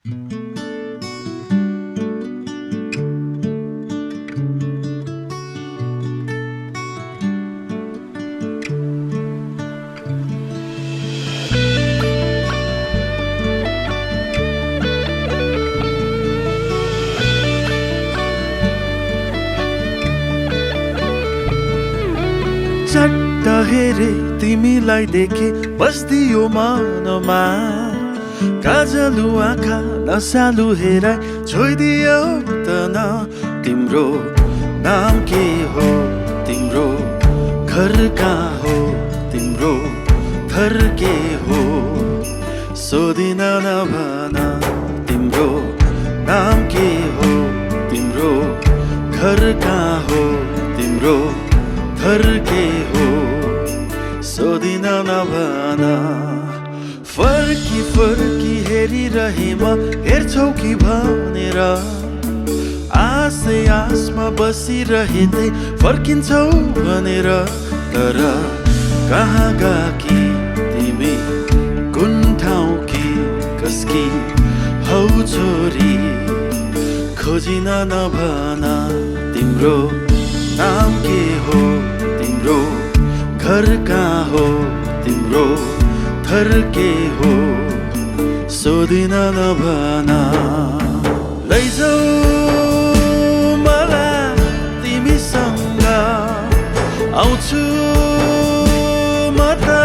चट्ट हेरे तिमीलाई देखे बस्दियो मनमा काजलु आँखा नसालु हेराइ छोइदियो त न तिम्रो नाम के हो तिम्रो घर कहाँ हो तिम्रो थर के हो सोधिन नभन तिम्रो नाम के हो तिम्रो घर कहाँ हो तिम्रो थर के हो सोधिन नभन फर्की फर्की हेरिरहे म हेर्छौ कि भनेर आशै आसमा बसिरहे फर्किन्छौ भनेर तर कहाँ गएकी तिमी कुन ठाउँ कि कसकी हौ छोरी खोजिन नभन तिम्रो नाम के हो तिम्रो घर कहाँ हो तिम्रो थर के हो सोधिन नभन लैजाऊ मलाई तिमीसँग आउँछु म त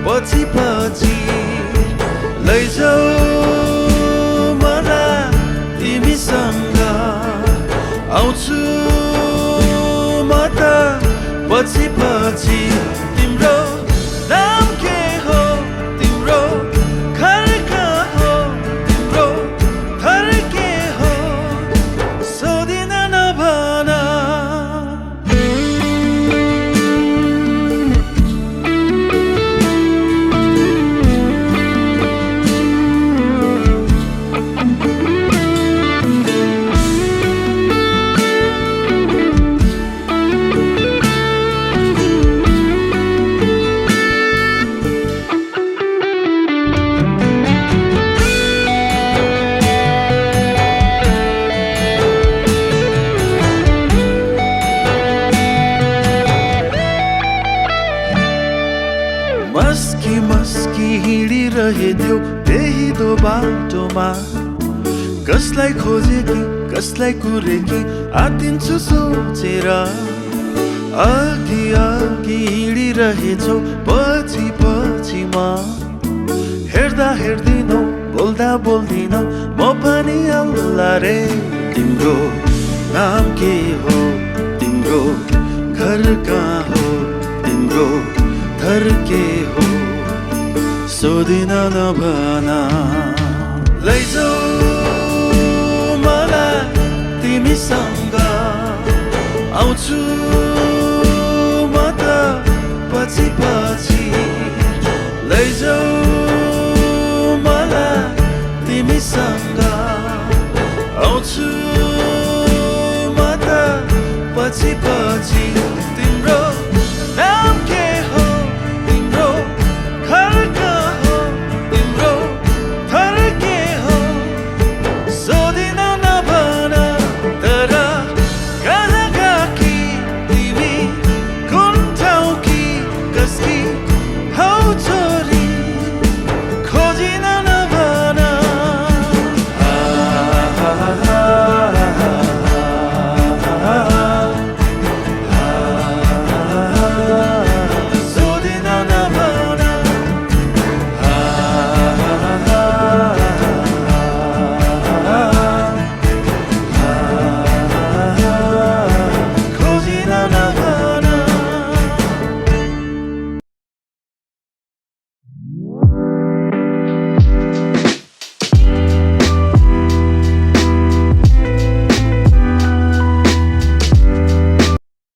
पछि पछि लैजाऊ मलाई तिमीसँग आउँछु पछि पछि तिम्रो नाम के हो तिम्रो घर कहाँ हो तिम्रो थर के हो सोधिन नभन मस्की मस्की हिँडिरहेथ्यौ त्यही दो बाटोमा कसलाई खोजे कि कसलाई कुरे कि आतिन्छु सोचेर अघि अघि हिँडिरहेछौ पछि पछि म हेर्दा हेर्दिनौ बोल्दा बोल्दिनौ म पनि अल्ला रे तिम्रो नाम के हो तिम्रो घर कहाँ हो तिम्रो थर के हो सोधिन नभन लैजाऊ मलाई तिमीसँग आउँछु म त पछि पछि लैजाऊ मलाई तिमीसँग आउँछु म त पछि पछि तिम्रो